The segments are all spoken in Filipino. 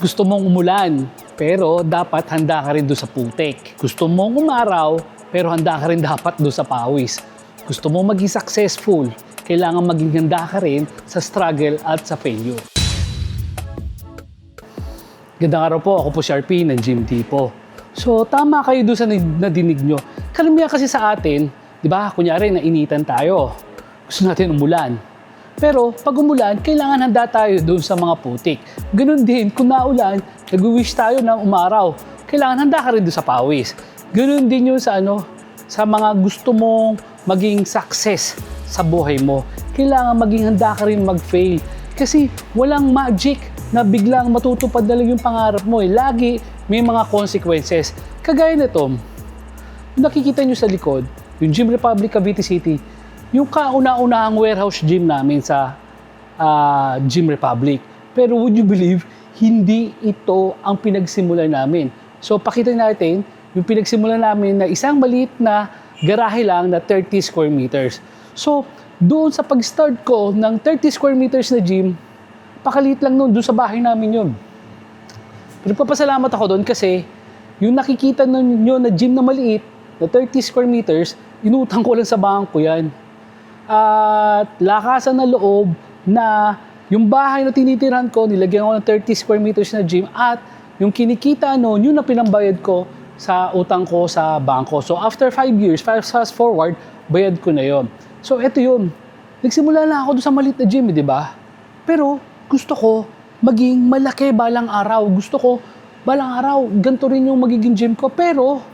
Gusto mong umulan, pero dapat handa ka rin doon sa putik. Gusto mong umaraw, pero handa ka rin dapat doon sa pawis. Gusto mong maging successful, kailangan maging handa ka rin sa struggle at sa failure. Gandang araw po, ako po si RP ng Gym Tipo. So tama kayo doon sa nadinig nyo. Karamihan kasi sa atin, di ba, kunyari nainitan tayo. Gusto natin umulan. Pero pag umulan, kailangan handa tayo doon sa mga putik. Ganun din, kung naulan, nag-wish tayo na umaraw. Kailangan handa ka rin doon sa pawis. Ganun din yun sa sa mga gusto mong maging success sa buhay mo. Kailangan maging handa ka rin mag-fail. Kasi walang magic na biglang matutupad na lang yung pangarap mo. Lagi may mga consequences. Kagaya nito, nakikita nyo sa likod, yung Gym Republic Cavite City, yung kauna-unahang warehouse gym namin sa Gym Republic. Pero would you believe, hindi ito ang pinagsimulan namin. So pakita natin yung pinagsimulan namin na isang maliit na garahe lang na 30 square meters. So doon sa pag-start ko ng 30 square meters na gym, pakaliit lang doon sa bahay namin yun. Pero papasalamat ako doon kasi yung nakikita nyo na gym na maliit, na 30 square meters, inutang ko lang sa bangko yan. At lakasan na loob na yung bahay na tinitirhan ko, nilagyan ko ng 30 square meters na gym at yung kinikita noon, yun na pinambayad ko sa utang ko sa bangko. So after 5 years, fast forward, bayad ko na yon. So eto yun. Nagsimula na ako doon sa maliit na gym, di ba? Pero gusto ko maging malaki balang araw. Gusto ko balang araw, ganito rin yung magiging gym ko. Pero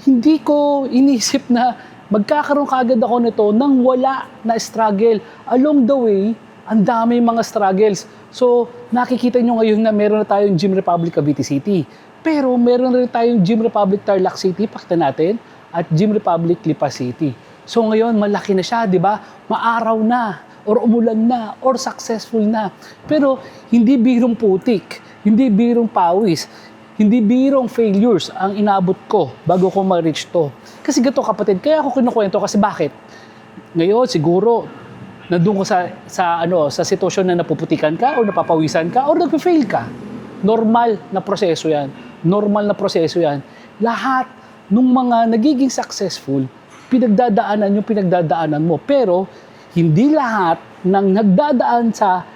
hindi ko inisip na magkakaroon kaagad ako nito nang wala na struggle. Along the way, ang dami mga struggles. So, nakikita nyo ngayon na meron na tayong Gym Republic Cavite City. Pero meron rin tayong Gym Republic Tarlac City, pakita natin, at Gym Republic Lipa City. So ngayon, malaki na siya, di ba? Maaraw na, or umulan na, or successful na. Pero hindi birong putik, hindi birong pawis, hindi birong failures ang inabot ko bago ko ma-reach to. Kasi gato kapatid, kaya ako kinukwento kasi bakit? Ngayon siguro nandun ko sa sitwasyon na napuputikan ka o napapawisan ka o nagpe-fail ka. Normal na proseso 'yan. Normal na proseso 'yan. Lahat ng mga nagiging successful, pinagdadaanan yung pinagdadaanan mo. Pero hindi lahat ng nagdadaan sa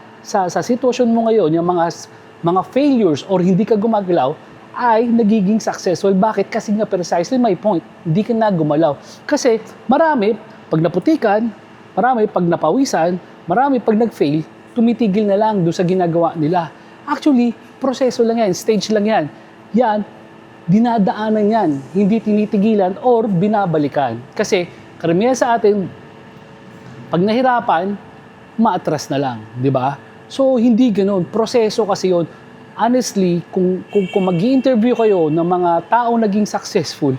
sitwasyon mo ngayon, yung mga failures or hindi ka gumagalaw, ay nagiging successful. Bakit? Kasi nga precisely my point, hindi ka na gumalaw. Kasi marami, pag naputikan, marami pag napawisan, marami pag nag-fail, tumitigil na lang doon sa ginagawa nila. Actually, proseso lang yan, stage lang yan. Yan, dinadaanan yan, hindi tinitigilan or binabalikan. Kasi karamihan sa atin, pag nahirapan, maatras na lang, di ba? So, hindi ganoon. Proseso kasi yun. Honestly, kung mag-i-interview kayo ng mga taong naging successful,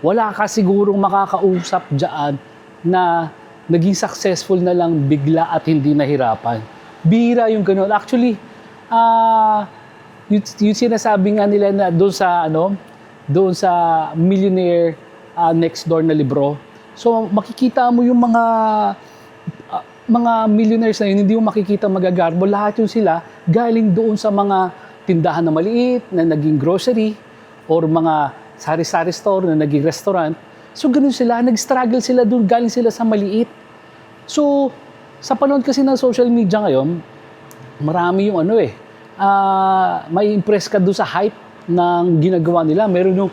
wala ka sigurong makakausap dyan na naging successful na lang bigla at hindi nahirapan. Bihira yung gano'n. Actually, yung sinasabi nga nila na doon sa Millionaire Next Door na libro. So makikita mo yung mga millionaires na yun, hindi mo makikita magagarbo. Lahat yun sila galing doon sa mga tindahan na maliit, na naging grocery, or mga sari-sari store na naging restaurant. So ganun sila, nag-struggle sila doon, galing sila sa maliit. So, sa panahon kasi ng social media ngayon, marami yung may impress ka doon sa hype ng ginagawa nila. Meron yung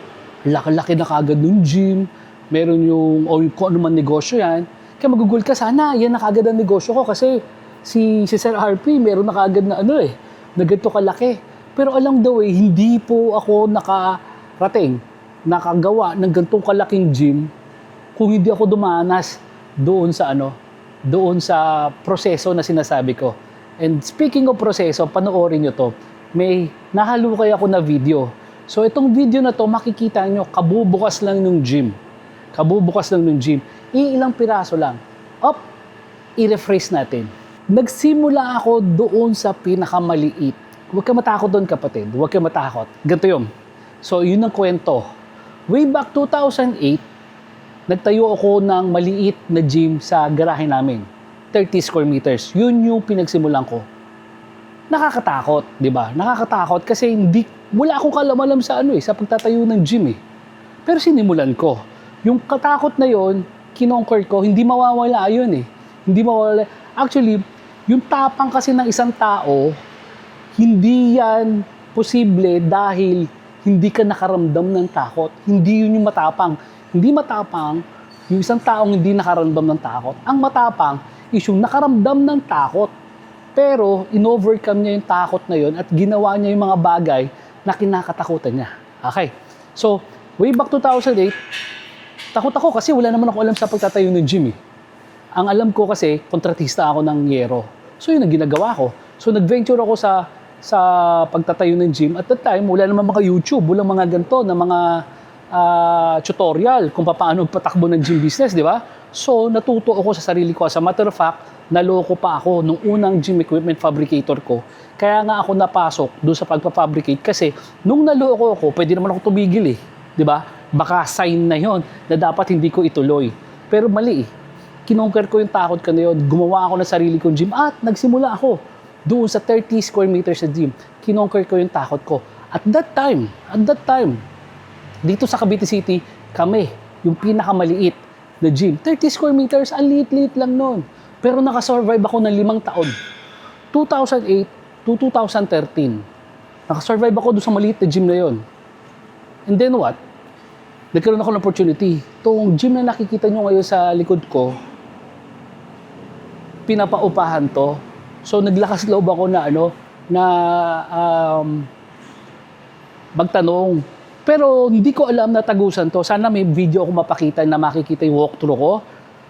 laki-laki na kaagad ng gym, meron yung, o kung ano man negosyo yan. Kaya magugul ka, sana yan na kaagad ang negosyo ko kasi si Sir RP, meron na kaagad na na ganito kalaki. Pero along the way, hindi po ako nakagawa ng ganitong kalaking gym kung hindi ako dumanas doon sa proseso na sinasabi ko. And speaking of proseso, panoorin nyo to. May nahalukay ako na video. So itong video na to, makikita nyo, kabubukas lang ng gym. Kabubukas lang ng gym. Iilang piraso lang. I-rephrase natin. Nagsimula ako doon sa pinakamaliit. Huwag ka matakot doon, kapatid. Huwag ka matakot. Ganito yun. So, yun ang kwento. Way back 2008, nagtayo ako ng maliit na gym sa garahe namin. 30 square meters. Yun yung pinagsimulan ko. nakakatakot, di ba? Nakakatakot kasi wala akong kalamalam sa sa pagtatayo ng gym eh. Pero sinimulan ko. Yung katakot na yon, kinonquer ko, hindi mawawala yun eh. Hindi mawawala. Actually, yung tapang kasi ng isang tao, hindi yan posible dahil hindi ka nakaramdam ng takot. Hindi yun yung matapang. Hindi matapang yung isang taong hindi nakaramdam ng takot. Ang matapang is yung nakaramdam ng takot. Pero in-overcome niya yung takot na yun at ginawa niya yung mga bagay na kinakatakutan niya. Okay. So, way back 2008, takot ako kasi wala naman ako alam sa pagtatayo ng gym eh. Ang alam ko kasi, kontratista ako ng yero. So, yun ang ginagawa ko. So, nag-venture ako sa pagtatayo ng gym. At that time, wala naman mga YouTube, wala mga ganito na mga tutorial kung paano patakbo ng gym business, di ba? So, natuto ako sa sarili ko. As a matter of fact, naloko pa ako nung unang gym equipment fabricator ko. Kaya nga ako napasok doon sa pagpafabricate kasi nung naloko ako, pwede naman ako tumigil eh. Di ba? Baka sign na yon na dapat hindi ko ituloy. Pero mali eh. Kinonquer ko yung takot ko na yun. Gumawa ako ng sarili kong gym at nagsimula ako doon sa 30 square meters na gym. Kinonquer ko yung takot ko. At that time, dito sa Cavite City, kami, yung pinakamaliit na gym. 30 square meters, ang liit-liit lang noon. Pero nakasurvive ako ng 5 taon. 2008 to 2013. Nakasurvive ako doon sa maliit na gym na yon. And then what? Nagkaroon ako ng opportunity. Itong gym na nakikita nyo ngayon sa likod ko, pinapaupahan to. So naglakas loob ako na magtanong. Pero hindi ko alam na tagusan to. Sana may video ako mapakita na makikita yung walkthrough ko.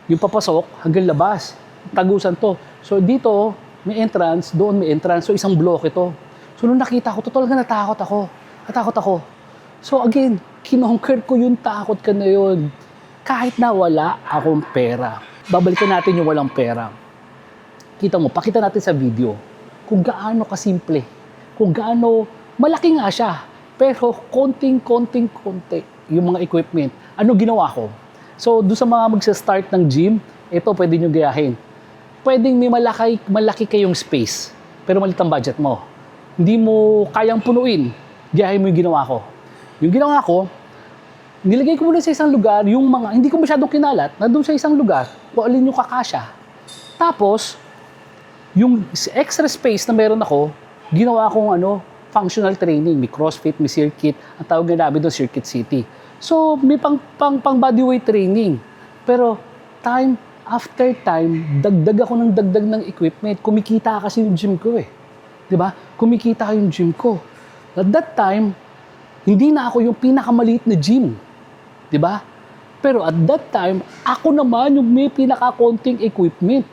Yung papasok hanggang labas. Tagusan to. So dito, may entrance. Doon may entrance. So isang block ito. So nung nakita ko, talaga natakot ako. So again, kinonquer ko yung takot ka na yun. Kahit na wala akong pera. Babalikan natin yung walang pera. Kita mo, pakita natin sa video kung gaano kasimple. Kung gaano, malaki nga siya. Pero konting yung mga equipment. Ano ginawa ko? So, doon sa mga magsa-start ng gym, ito pwede nyo gayahin. Pwedeng may malaki kayong space, pero malit ang budget mo. Hindi mo kayang punuin. Gayahin mo yung ginawa ko. Yung ginawa ko, nilagay ko muna sa isang lugar, yung mga, hindi ko masyadong kinalat, nandun sa isang lugar, kung alin yung kakasya. Tapos, yung extra space na meron ako, ginawa kong functional training. May CrossFit, may circuit. Ang tawag nga namin doon, Circuit City. So, may pang bodyweight training. Pero, time after time, dagdag ako ng dagdag ng equipment. Kumikita kasi yung gym ko eh. Diba? Kumikita yung gym ko. At that time, hindi na ako yung pinakamaliit na gym. Diba? Pero at that time, ako naman yung may pinakakonting equipment.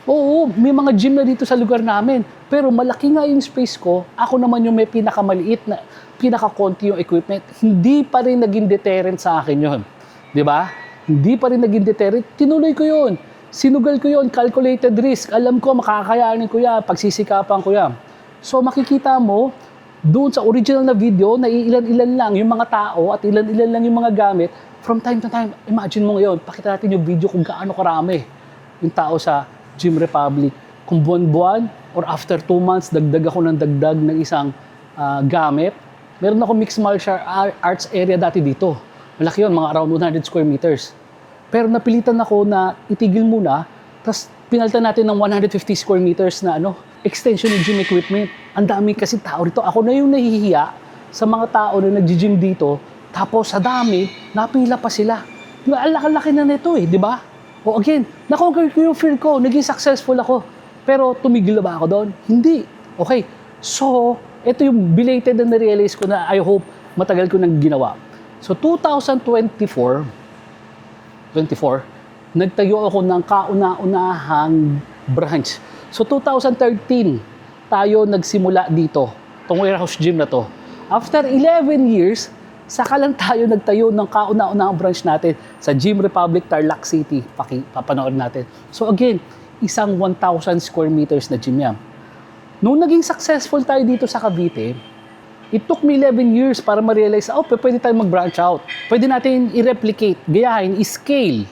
Oo, may mga gym na dito sa lugar namin. Pero malaki nga yung space ko, ako naman yung may pinakamaliit na, pinakakonti yung equipment. Hindi pa rin naging deterrent sa akin yun. Di ba? Hindi pa rin naging deterrent. Tinuloy ko yun. Sinugal ko yun. Calculated risk. Alam ko, makakayanin ko yan. Pagsisikapan ko yan. So makikita mo, doon sa original na video, na ilan-ilan lang yung mga tao at ilan-ilan lang yung mga gamit. From time to time, imagine mo ngayon, pakita natin yung video kung gaano karami yung tao sa Gym Republic. Kung buwan-buwan or after 2 months, dagdag ako ng dagdag ng isang gamit. Meron ako mixed martial arts area dati dito. Malaki yun, mga around 100 square meters. Pero napilitan ako na itigil muna, tapos pinalitan natin ng 150 square meters na extension ng gym equipment. Ang dami kasi tao rito. Ako na yung nahihiya sa mga tao na nag-gym dito, tapos sa dami, napila pa sila. Ang laki-laki na nito eh, di ba? O again, na-conquer ko yung fear ko, naging successful ako. Pero tumigil na ba ako doon? Hindi. Okay. So, ito yung belated na na-realize ko na I hope matagal ko nang ginawa. So, 2024, nagtayo ako ng kauna-unahang branch. So, 2013, tayo nagsimula dito. Itong warehouse gym na to. After 11 years, saka lang tayo nagtayo ng kauna-unahang branch natin sa Gym Republic, Tarlac City. Papanood natin. So again, isang 1,000 square meters na gym yan. Nung naging successful tayo dito sa Cavite, it took me 11 years para ma-realize, pwede tayong mag-branch out. Pwede natin i-replicate, gayahin, i-scale.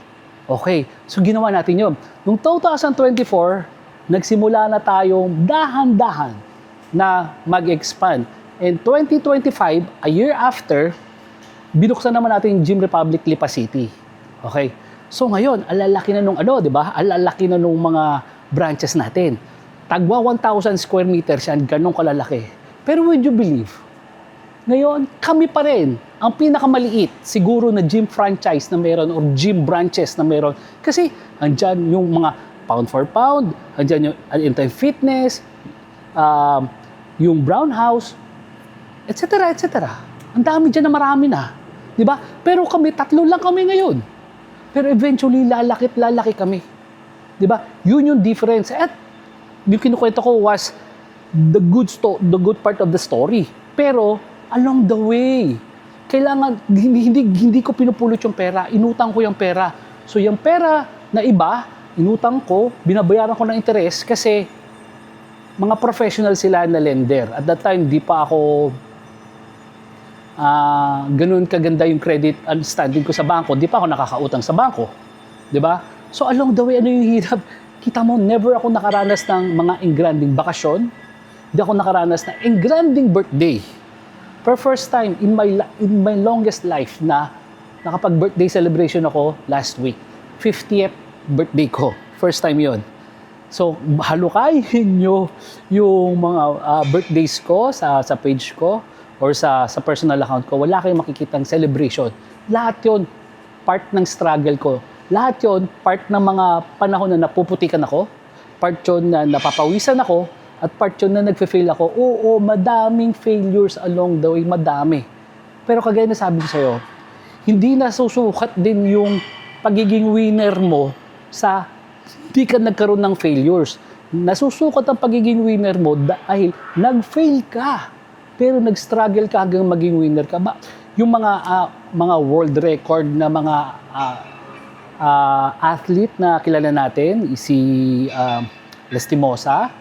Okay, so ginawa natin yun. Nung 2024, nagsimula na tayong dahan-dahan na mag-expand. And 2025, a year after, binuksan naman natin yung Gym Republic Lipa City. Okay? So ngayon, alalaki na nung di ba? Alalaki na nung mga branches natin. Tagwa 1,000 square meters yan, ganun kalalaki. Pero would you believe? Ngayon, kami pa rin ang pinakamaliit siguro na gym franchise na meron or gym branches na meron. Kasi andyan yung mga pound for pound, andyan yung Anytime Fitness, yung Brown House, etc. etc. Ang dami dyan na marami na. Di ba? Pero kami, 3 lang kami ngayon. Pero eventually, lalaki kami. Di ba? Yun yung difference. At yung kinukwento ko was the good part of the story. Pero, along the way, kailangan, hindi ko pinupulot yung pera. Inutang ko yung pera. So, yung pera na iba, inutang ko, binabayaran ko ng interest kasi mga professional sila na lender. At that time, di pa ako ganun kaganda yung credit standing ko sa bangko, di pa ako nakakautang sa bangko. Di ba? So along the way, ano yung hirap? Kita mo, never ako nakaranas ng mga engranding bakasyon. Hindi ako nakaranas ng engranding birthday. For first time in my longest life na nakapag-birthday celebration ako last week. 50th birthday ko. First time yon. So, halukayin nyo yung mga birthdays ko sa page ko or sa personal account ko, wala kayong makikitang celebration. Lahat yon part ng struggle ko. Lahat yon part ng mga panahon na napuputikan ako, part yon na napapawisan ako, at part yon na nagfe-fail ako. Oo, madaming failures along the way, madami. Pero kagaya na sabi ko sa'yo, hindi nasusukat din yung pagiging winner mo sa hindi ka nagkaroon ng failures. Nasusukat ang pagiging winner mo dahil nag-fail ka. Pero nag-struggle ka hanggang maging winner ka ba? Yung mga world record na mga athlete na kilala natin, si Lastimosa,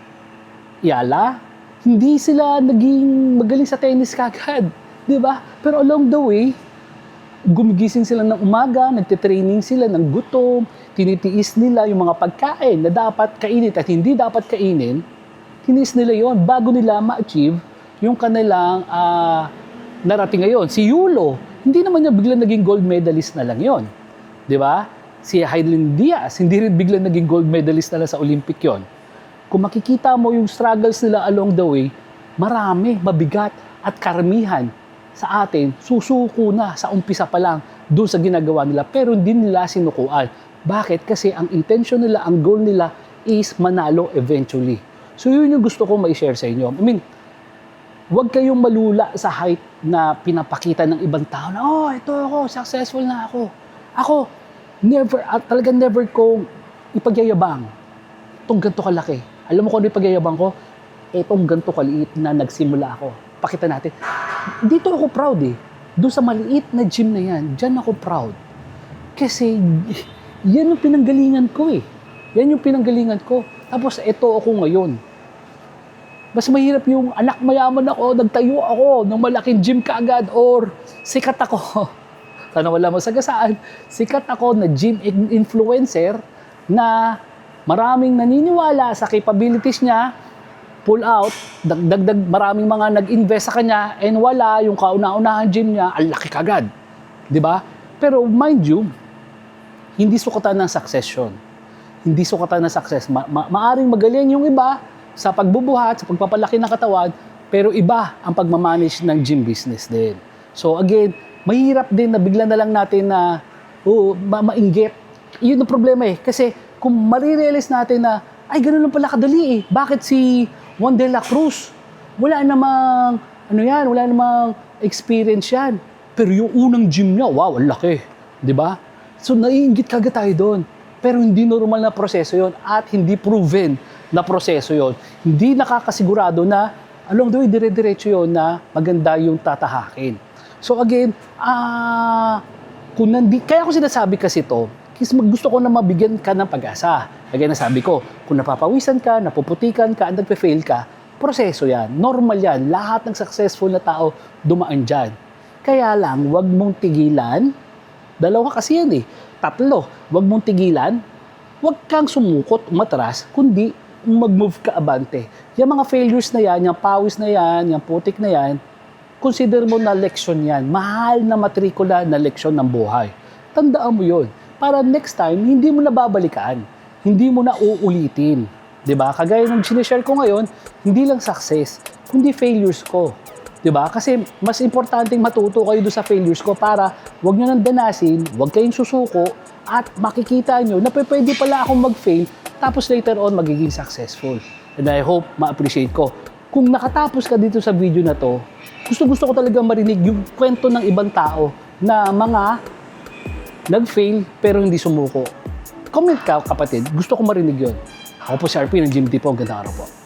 Yala, hindi sila naging magaling sa tennis kagad. Di ba? Pero along the way, gumigising sila ng umaga, nagte-training sila ng gutom, tinitiis nila yung mga pagkain na dapat kainin at hindi dapat kainin, tiniis nila yon bago nila ma-achieve yung kanilang narating ngayon. Si Yulo, hindi naman niya biglang naging gold medalist na lang yon. Di ba? Si Hailin Diaz, hindi rin biglang naging gold medalist na lang sa Olympic yon. Kung makikita mo yung struggles nila along the way, marami, mabigat, at karamihan sa atin, susuko na sa umpisa pa lang doon sa ginagawa nila, pero hindi nila sinukuan. Bakit? Kasi ang intention nila, ang goal nila is manalo eventually. So yun yung gusto ko ma-share sa inyo. I mean, huwag kayong malula sa height na pinapakita ng ibang tao na, oh, ito ako, successful na ako. Ako, talagang never kong ipagyayabang. Itong ganito kalaki. Alam mo kung ano ipagyayabang ko? Itong ganito kaliit na nagsimula ako. Pakita natin. Dito ako proud eh. Doon sa maliit na gym na yan, dyan ako proud. Kasi, yan yung pinanggalingan ko eh. Yan yung pinanggalingan ko. Tapos, ito ako ngayon. Mas mahirap yung anak mayaman ako, nagtayo ako ng malaking gym kaagad, or sikat ako. Sana wala masagasaan. Sikat ako na gym influencer na maraming naniniwala sa capabilities niya, pull out, dagdag maraming mga nag-invest sa kanya, and wala yung kauna-unahan gym niya, ang laki kaagad. Di ba? Pero mind you, hindi sukatan ng success yun. Hindi sukatan ng success. Maaring magaling yung iba sa pagbubuhat, sa pagpapalaki ng katawan, pero iba ang pagmamanage ng gym business din. So again, mahirap din na bigla na lang natin na mainggit. Yun ang problema eh. Kasi kung marirealize natin na, ay ganun lang pala kadali eh. Bakit si Juan de la Cruz? Wala namang, wala namang experience yan. Pero yung unang gym niya, wow, ang laki. Di ba? So naiinggit kagad tayo doon. Pero hindi normal na proseso yon at hindi proven na proseso yon. Hindi nakakasigurado na along the way, dire-diretso yon na maganda yung tatahakin. So again, kaya ko sinasabi kasi to, kasi gusto ko na mabigyan ka ng pag-asa. Again, nasabi ko, kung napapawisan ka, napuputikan ka, nagpe-fail ka, proseso yan. Normal yan. Lahat ng successful na tao dumaan dyan. Kaya lang, wag mong tigilan. Dalawa kasi yan eh. 3, wag mong tigilan. Wag kang sumukot, umatras, kundi mag-move ka abante. Yung mga failures na yan, yung pawis na yan, yung putik na yan, consider mo na leksyon yan. Mahal na matrikula na leksyon ng buhay. Tandaan mo yun. Para next time, hindi mo na babalikan. Hindi mo na uulitin. 'Di ba? Kagaya ng sinishare ko ngayon, hindi lang success, kundi failures ko. 'Di ba? Kasi mas importanteng matuto kayo doon sa failures ko para wag nyo nang danasin, wag kayong susuko, at makikita nyo na pwede pala akong mag-fail, tapos later on magiging successful. And I hope ma-appreciate ko. Kung nakatapos ka dito sa video na to, gusto ko talaga marinig yung kwento ng ibang tao na mga nag-fail pero hindi sumuko. Comment ka, kapatid. Gusto ko marinig yun. Ako po si RP ng Jim Tipo. Gandang araw po.